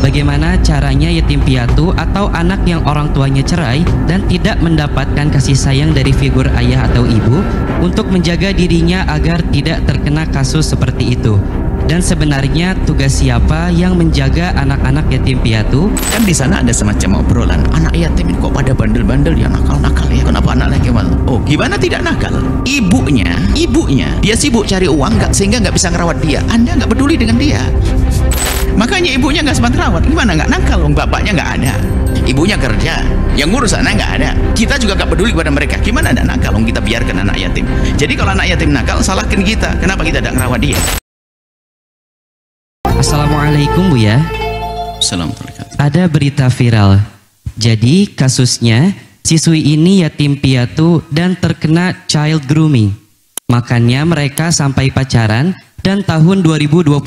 Bagaimana caranya yatim piatu atau anak yang orang tuanya cerai dan tidak mendapatkan kasih sayang dari figur ayah atau ibu untuk menjaga dirinya agar tidak terkena kasus seperti itu? Dan sebenarnya tugas siapa yang menjaga anak-anak yatim piatu? Kan di sana ada semacam obrolan, anak yatim kok pada bandel-bandel ya, nakal-nakal ya. Kenapa anaknya gimana? Oh, gimana tidak nakal? Ibunya, dia sibuk cari uang sehingga nggak bisa ngerawat dia. Anda nggak peduli dengan dia. Makanya ibunya nggak sempat rawat. Gimana nggak nakal? Bapaknya nggak ada. Ibunya kerja, yang ngurus anak nggak ada. Kita juga nggak peduli kepada mereka. Gimana ada nakal? Kita biarkan anak yatim. Jadi kalau anak yatim nakal, salahkan kita. Kenapa kita tidak ngerawat dia? Assalamualaikum Buya. Assalamualaikum. Ada berita viral. Jadi kasusnya siswi ini yatim piatu dan terkena child grooming. Makanya mereka sampai pacaran dan tahun 2022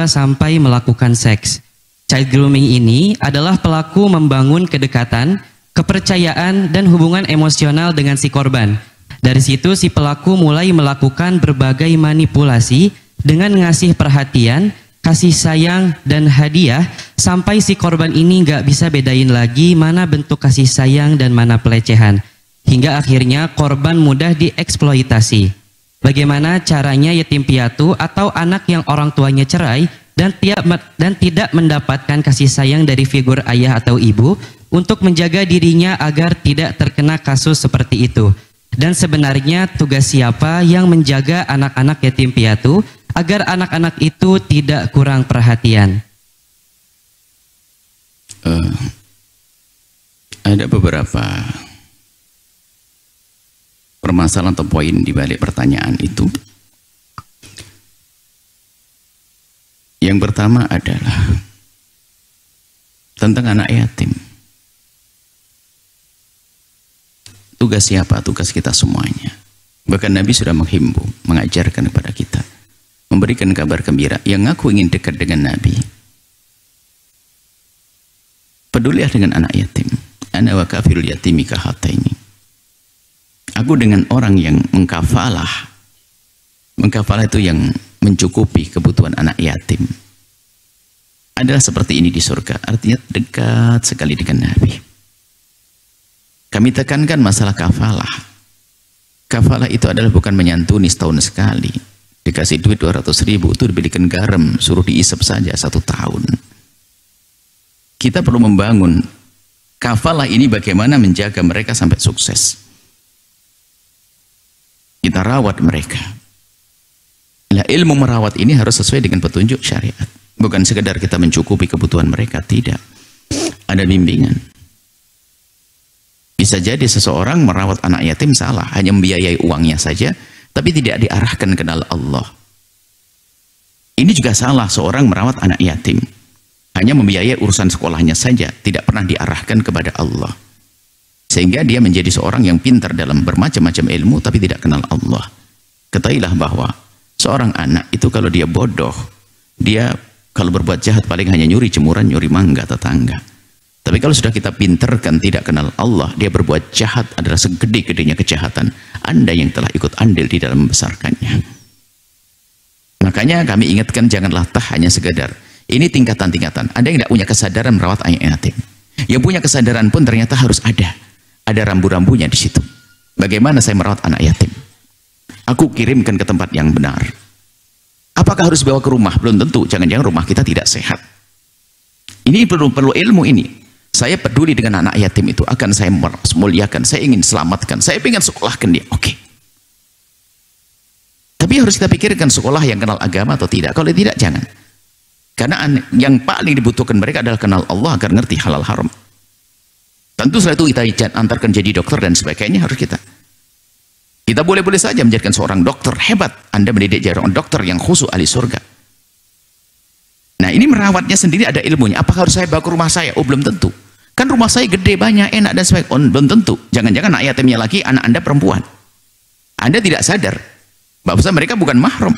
sampai melakukan seks. Child grooming ini adalah pelaku membangun kedekatan, kepercayaan dan hubungan emosional dengan si korban. Dari situ si pelaku mulai melakukan berbagai manipulasi dengan ngasih perhatian, kasih sayang dan hadiah sampai si korban ini nggak bisa bedain lagi mana bentuk kasih sayang dan mana pelecehan. Hingga akhirnya korban mudah dieksploitasi. Bagaimana caranya yatim piatu atau anak yang orang tuanya cerai dan tidak mendapatkan kasih sayang dari figur ayah atau ibu untuk menjaga dirinya agar tidak terkena kasus seperti itu? Dan sebenarnya tugas siapa yang menjaga anak-anak yatim piatu agar anak-anak itu tidak kurang perhatian? Ada beberapa permasalahan atau poin di balik pertanyaan itu. Yang pertama adalah tentang anak yatim. Tugas siapa? Tugas kita semuanya. Bahkan Nabi sudah menghimbau, mengajarkan kepada kita, memberikan kabar gembira. Yang aku ingin dekat dengan Nabi, pedulilah dengan anak yatim. Ana wa kafirul yatimi kahataini. Aku dengan orang yang mengkafalah. Mengkafalah itu yang mencukupi kebutuhan anak yatim. Adalah seperti ini di surga. Artinya dekat sekali dengan Nabi. Kami tekankan masalah kafalah. Kafalah itu adalah bukan menyantuni setahun sekali. Dikasih duit 200.000 itu dibelikan garam, suruh diisap saja 1 tahun. Kita perlu membangun kafalah ini, bagaimana menjaga mereka sampai sukses. Kita rawat mereka. Nah, ilmu merawat ini harus sesuai dengan petunjuk syariat. Bukan sekedar kita mencukupi kebutuhan mereka, tidak. Ada bimbingan. Bisa jadi seseorang merawat anak yatim salah, hanya membiayai uangnya saja, tapi tidak diarahkan ke dalam Allah. Ini juga salah, seorang merawat anak yatim, hanya membiayai urusan sekolahnya saja, tidak pernah diarahkan kepada Allah. Sehingga dia menjadi seorang yang pintar dalam bermacam-macam ilmu, tapi tidak kenal Allah. Ketahuilah bahwa seorang anak itu kalau dia bodoh, dia kalau berbuat jahat paling hanya nyuri jemuran, nyuri mangga tetangga. Tapi kalau sudah kita pinterkan tidak kenal Allah, dia berbuat jahat adalah segede-gedenya kejahatan. Anda yang telah ikut andil di dalam membesarkannya. Makanya kami ingatkan, janganlah hanya sekedar. Ini tingkatan-tingkatan. Ada yang tidak punya kesadaran merawat anak yatim. Yang punya kesadaran pun ternyata harus ada. Ada rambu-rambunya di situ. Bagaimana saya merawat anak yatim? Aku kirimkan ke tempat yang benar. Apakah harus bawa ke rumah? Belum tentu. Jangan-jangan rumah kita tidak sehat. Ini perlu ilmu ini. Saya peduli dengan anak yatim itu, akan saya muliakan, saya ingin selamatkan, saya ingin sekolahkan dia. Oke. Tapi harus kita pikirkan sekolah yang kenal agama atau tidak. Kalau tidak, jangan. Karena yang paling dibutuhkan mereka adalah kenal Allah agar ngerti halal haram. Tentu setelah itu kita antarkan jadi dokter dan sebagainya, harus kita. Kita boleh-boleh saja menjadikan seorang dokter hebat. Anda mendidik seorang dokter yang khusyuk ahli surga. Nah, ini merawatnya sendiri ada ilmunya. Apakah harus saya bawa ke rumah saya? Oh, belum tentu. Kan rumah saya gede, banyak, enak dan sebagainya. Oh, belum tentu. Jangan-jangan anak yatimnya lagi, anak Anda perempuan. Anda tidak sadar bahwa mereka bukan mahram.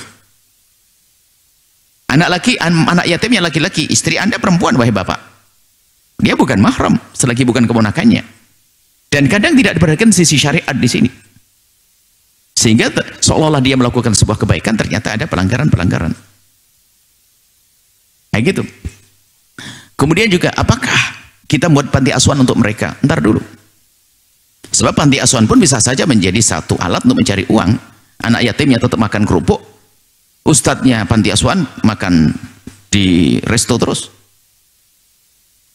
Anak yatimnya laki-laki, istri Anda perempuan, wahai bapak. Dia bukan mahram, selagi bukan keponakannya. Dan kadang tidak diperhatikan sisi syariat di sini. Sehingga seolah-olah dia melakukan sebuah kebaikan, ternyata ada pelanggaran-pelanggaran. Kayak gitu. Kemudian juga apakah kita buat panti asuhan untuk mereka? Ntar dulu. Sebab panti asuhan pun bisa saja menjadi satu alat untuk mencari uang. Anak yatimnya tetap makan kerupuk, ustadznya panti asuhan makan di resto terus.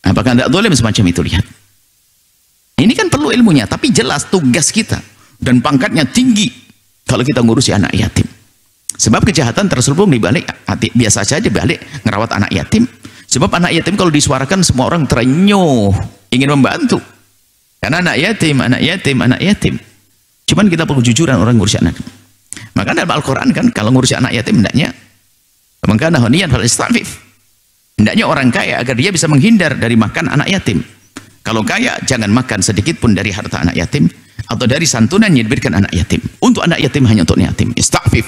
Apakah tidak boleh semacam itu? Lihat. Ini kan perlu ilmunya, tapi jelas tugas kita dan pangkatnya tinggi kalau kita ngurusi anak yatim. Sebab kejahatan terselubung di balik hati, biasa saja di balik ngerawat anak yatim. Sebab anak yatim kalau disuarakan semua orang terenyuh, ingin membantu. Karena anak yatim, anak yatim, anak yatim. Cuman kita perlu jujuran orang ngurusi anak. Maka dalam Al-Quran kan kalau ngurusi anak yatim hendaknya mengkana honiyan fal istafif. Hendaknya orang kaya agar dia bisa menghindar dari makan anak yatim. Kalau kaya, jangan makan sedikit pun dari harta anak yatim atau dari santunan yang diberikan anak yatim. Untuk anak yatim hanya untuk yatim. Istafif.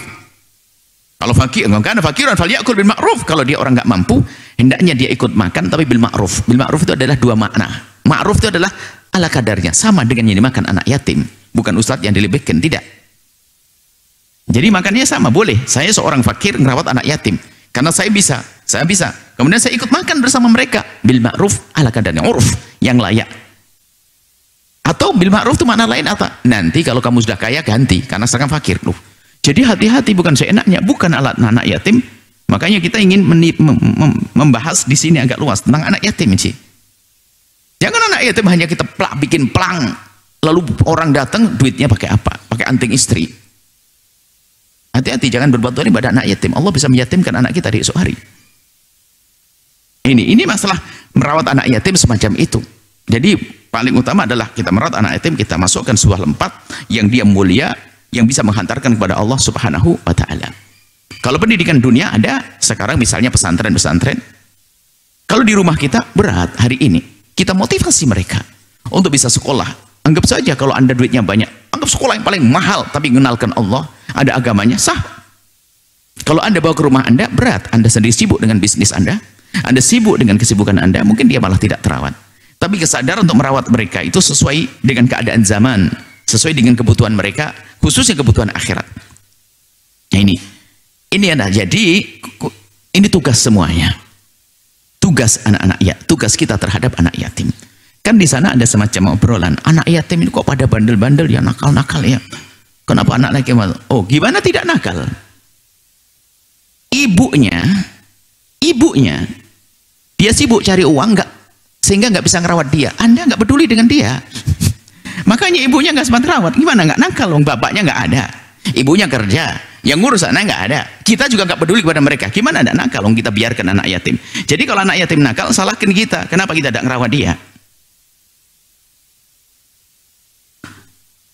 Kalau fakir, karena fakiran falyakul bil ma'ruf. Kalau dia orang nggak mampu, hendaknya dia ikut makan tapi bil ma'ruf. Bil ma'ruf itu adalah dua makna. Ma'ruf itu adalah ala kadarnya, sama dengan yang dimakan anak yatim. Bukan ustadz yang dilebihkan, tidak. Jadi makannya sama, boleh. Saya seorang fakir ngerawat anak yatim. Karena saya bisa. Kemudian saya ikut makan bersama mereka bil ma'ruf ala kadarnya, uruf yang layak. Atau bil ma'ruf itu makna lain apa? Nanti kalau kamu sudah kaya ganti karena sekarang fakir loh. Jadi hati-hati, bukan seenaknya, bukan alat anak yatim. Makanya kita ingin membahas di sini agak luas tentang anak yatim sih. Jangan anak yatim hanya kita bikin plang lalu orang datang duitnya pakai apa? Pakai anting istri. Hati-hati, jangan berbuat zalim pada anak yatim. Allah bisa menyatimkan anak kita di esok hari. Ini masalah merawat anak yatim semacam itu. Jadi paling utama adalah kita merawat anak yatim, kita masukkan sebuah tempat yang dia mulia, yang bisa menghantarkan kepada Allah Subhanahu wa Ta'ala. Kalau pendidikan dunia ada sekarang, misalnya pesantren-pesantren. Kalau di rumah kita berat hari ini, kita motivasi mereka untuk bisa sekolah. Anggap saja kalau Anda duitnya banyak, anggap sekolah yang paling mahal tapi mengenalkan Allah, ada agamanya, sah. Kalau Anda bawa ke rumah Anda berat, Anda sendiri sibuk dengan bisnis Anda sibuk dengan kesibukan Anda, mungkin dia malah tidak terawat. Tapi kesadaran untuk merawat mereka itu sesuai dengan keadaan zaman, sesuai dengan kebutuhan mereka, khususnya kebutuhan akhirat. Nah ini ada. Jadi ini tugas semuanya, tugas anak-anak ya, tugas kita terhadap anak yatim. Kan di sana ada semacam obrolan, anak yatim ini kok pada bandel-bandel ya, nakal-nakal ya. Kenapa anak yatim? Oh, gimana tidak nakal? Ibunya dia sibuk cari uang, sehingga nggak bisa ngerawat dia. Anda nggak peduli dengan dia. Makanya ibunya nggak sempat rawat. Gimana nggak nakal? Bapaknya nggak ada, ibunya kerja, yang ngurus anak nggak ada. Kita juga nggak peduli kepada mereka. Gimana ada nakal? Kita biarkan anak yatim. Jadi kalau anak yatim nakal, salahkan kita. Kenapa kita tidak ngerawat dia?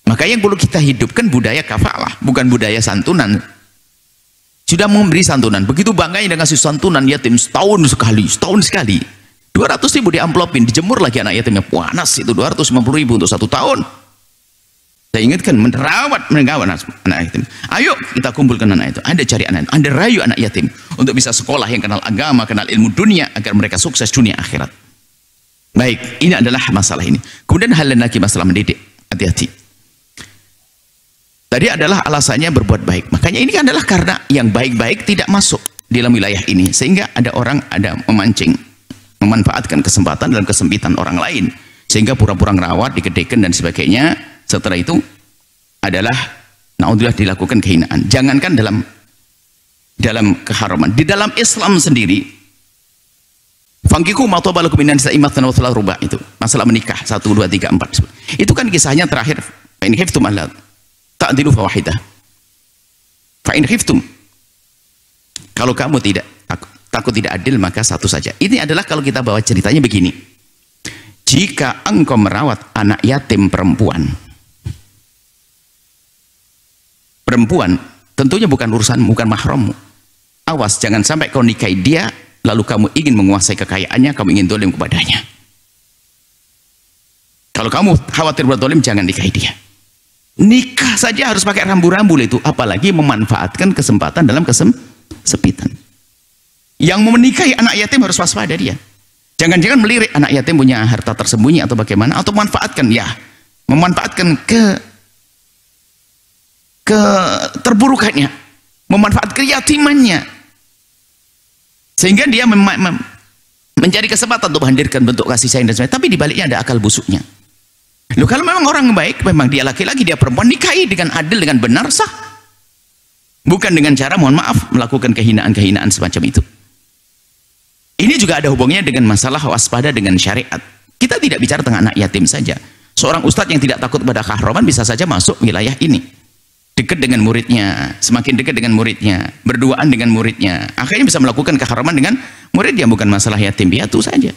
Maka yang perlu kita hidupkan budaya kafalah, bukan budaya santunan. Sudah memberi santunan, begitu bangganya dengan kasih santunan yatim setahun sekali. 200.000 di amplopin, dijemur lagi anak yatimnya, panas itu 250.000 untuk 1 tahun. Saya ingatkan merawat anak yatim. Ayo kita kumpulkan anak itu, Anda cari anak itu, Anda rayu anak yatim untuk bisa sekolah yang kenal agama, kenal ilmu dunia, agar mereka sukses dunia akhirat. Baik, ini adalah masalah ini. Kemudian hal lain lagi, masalah mendidik, hati-hati. Tadi adalah alasannya berbuat baik. Makanya ini adalah karena yang baik-baik tidak masuk di dalam wilayah ini, sehingga ada orang memancing, memanfaatkan kesempatan dalam kesempitan orang lain, sehingga pura-pura ngerawat, digedekan dan sebagainya. Setelah itu adalah naudzubillah dilakukan kehinaan. Jangankan dalam keharaman, di dalam Islam sendiri, fankihu ma taba lakum minan nisa'i mathna wa thulatha ruba', itu masalah menikah 1 2 3 4. Itu kan kisahnya terakhir, fa in khiftum alla ta'dilu fawahidah. Fa in khiftum, kalau kamu takut tidak adil, maka satu saja. Ini adalah kalau kita bawa ceritanya begini. Jika engkau merawat anak yatim perempuan, tentunya bukan urusan, bukan mahrammu. Awas, jangan sampai kau nikahi dia, lalu kamu ingin menguasai kekayaannya, kamu ingin dolim kepadanya. Kalau kamu khawatir berdolim, jangan nikahi dia. Nikah saja harus pakai rambu-rambu itu, apalagi memanfaatkan kesempatan dalam kesempitan. Yang menikahi anak yatim harus waspada dia. Jangan-jangan melirik anak yatim punya harta tersembunyi atau bagaimana, atau memanfaatkan ke terburukannya, memanfaatkan keyatimannya, sehingga dia mencari kesempatan untuk menghadirkan bentuk kasih sayang dan sebagainya, tapi di baliknya ada akal busuknya. Loh, kalau memang orang baik, memang dia laki-laki, dia perempuan, nikahi dengan adil, dengan benar, sah. Bukan dengan cara, mohon maaf, melakukan kehinaan-kehinaan semacam itu. Ini juga ada hubungannya dengan masalah waspada dengan syariat. Kita tidak bicara tentang anak yatim saja. Seorang ustadz yang tidak takut pada keharaman bisa saja masuk wilayah ini. Dekat dengan muridnya, semakin dekat dengan muridnya, berduaan dengan muridnya, akhirnya bisa melakukan keharaman dengan muridnya, bukan masalah yatim piatu saja.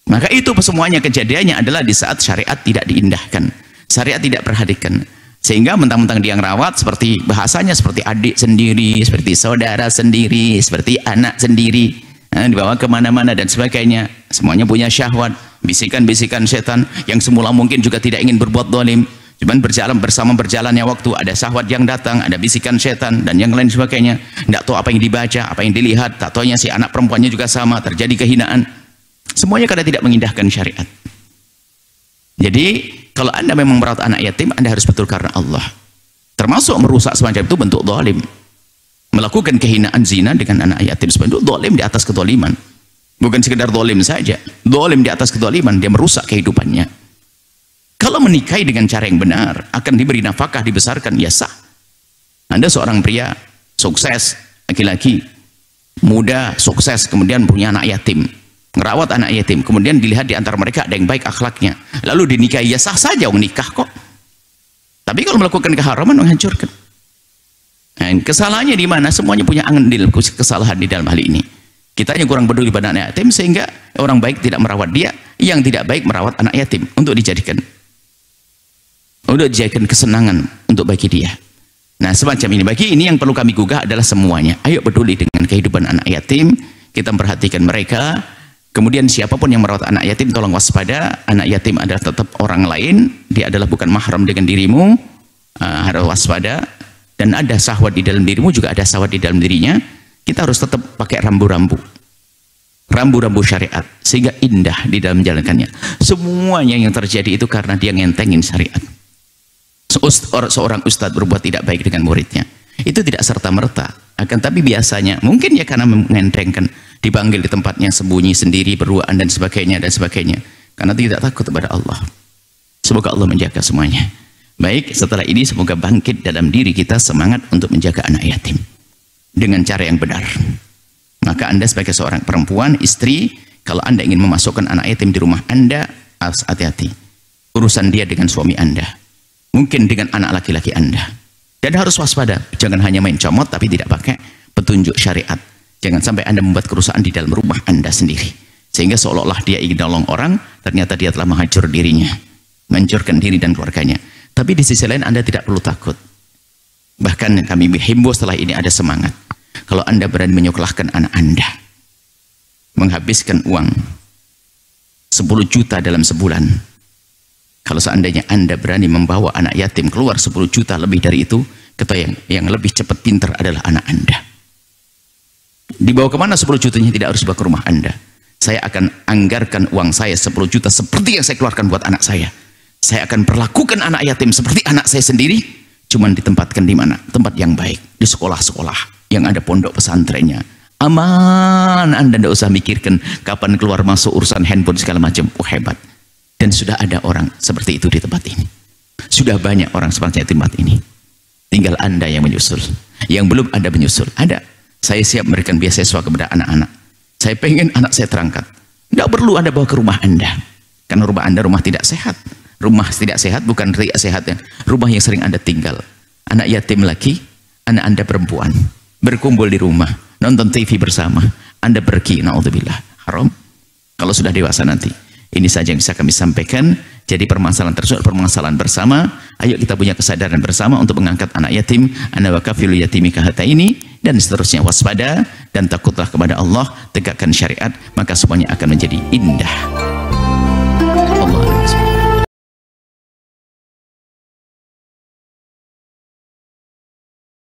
Maka itu semuanya kejadiannya adalah di saat syariat tidak diindahkan, syariat tidak perhatikan, sehingga mentang-mentang dia ngerawat, seperti bahasanya seperti adik sendiri, seperti saudara sendiri, seperti anak sendiri, dibawa kemana-mana dan sebagainya. Semuanya punya syahwat, bisikan-bisikan setan yang semula mungkin juga tidak ingin berbuat zalim. Cuman berjalannya waktu, ada syahwat yang datang, ada bisikan setan dan yang lain sebagainya. Tidak tahu apa yang dibaca, apa yang dilihat, tak taunya si anak perempuannya juga sama, terjadi kehinaan. Semuanya karena tidak mengindahkan syariat. Jadi kalau Anda memang merawat anak yatim, Anda harus betul karena Allah. Termasuk merusak semacam itu bentuk zalim. Melakukan kehinaan zina dengan anak yatim sebenarnya zalim di atas kezaliman. Bukan sekedar zalim saja, zalim di atas kezaliman, dia merusak kehidupannya. Kalau menikahi dengan cara yang benar, akan diberi nafkah, dibesarkan, ya sah. Anda seorang pria sukses, laki-laki muda sukses, kemudian punya anak yatim, ngerawat anak yatim, kemudian dilihat di antara mereka ada yang baik akhlaknya, lalu dinikahi, ya sah saja, nikah kok. Tapi kalau melakukan keharaman, menghancurkan. Nah, kesalahannya di mana? Semuanya punya andil kesalahan di dalam hal ini. Kita hanya kurang peduli pada anak yatim, sehingga orang baik tidak merawat dia, yang tidak baik merawat anak yatim untuk dijadikan kesenangan untuk bagi dia. Nah, semacam ini. Bagi ini yang perlu kami gugah adalah semuanya. Ayo peduli dengan kehidupan anak yatim, kita memperhatikan mereka. Kemudian siapapun yang merawat anak yatim, tolong waspada. Anak yatim adalah tetap orang lain, dia adalah bukan mahram dengan dirimu. Harus waspada. Dan ada syahwat di dalam dirimu, juga ada syahwat di dalam dirinya. Kita harus tetap pakai rambu-rambu syariat, sehingga indah di dalam menjalankannya. Semuanya yang terjadi itu karena dia ngentengin syariat. Seorang ustadz berbuat tidak baik dengan muridnya, itu tidak serta-merta, akan tapi biasanya mungkin ya karena mengentengkan, dipanggil di tempatnya sembunyi sendiri, berduaan dan sebagainya, karena tidak takut kepada Allah. Semoga Allah menjaga semuanya. Baik, setelah ini semoga bangkit dalam diri kita semangat untuk menjaga anak yatim dengan cara yang benar. Maka Anda sebagai seorang perempuan, istri, kalau Anda ingin memasukkan anak yatim di rumah Anda, harus hati-hati. Urusan dia dengan suami Anda, mungkin dengan anak laki-laki Anda. Dan harus waspada, jangan hanya main comot tapi tidak pakai petunjuk syariat. Jangan sampai Anda membuat kerusakan di dalam rumah Anda sendiri, sehingga seolah-olah dia ingin nolong orang, ternyata dia telah menghancur dirinya, menghancurkan diri dan keluarganya. Tapi di sisi lain Anda tidak perlu takut. Bahkan kami himbau setelah ini ada semangat. Kalau Anda berani menyekolahkan anak Anda, menghabiskan uang 10 juta dalam sebulan, kalau seandainya Anda berani membawa anak yatim keluar 10 juta lebih dari itu, kata yang lebih cepat pintar adalah anak Anda. Dibawa kemana 10 jutanya? Tidak harus dibawa ke rumah Anda. Saya akan anggarkan uang saya 10 juta seperti yang saya keluarkan buat anak saya. Saya akan perlakukan anak yatim seperti anak saya sendiri, cuman ditempatkan di mana? Tempat yang baik, di sekolah-sekolah yang ada pondok pesantrennya. Aman, Anda tidak usah mikirkan kapan keluar masuk urusan handphone segala macam. Hebat. Dan sudah ada orang seperti itu di tempat ini. Sudah banyak orang seperti di tempat ini. Tinggal Anda yang menyusul. Yang belum Anda menyusul. Ada. Saya siap memberikan beasiswa kepada anak-anak. Saya pengen anak saya terangkat. Tidak perlu Anda bawa ke rumah Anda. Karena rumah Anda rumah tidak sehat. Rumah tidak sehat bukan riak sehatnya. Rumah yang sering Anda tinggal. Anak yatim laki, anak Anda perempuan. Berkumpul di rumah, nonton TV bersama. Anda pergi, na'udzubillah, haram. Kalau sudah dewasa nanti. Ini saja yang bisa kami sampaikan. Jadi permasalahan tersebut permasalahan bersama. Ayo kita punya kesadaran bersama untuk mengangkat anak yatim. Ana wa kafilul yatimi kahataini, dan seterusnya. Waspada dan takutlah kepada Allah, tegakkan syariat, maka semuanya akan menjadi indah.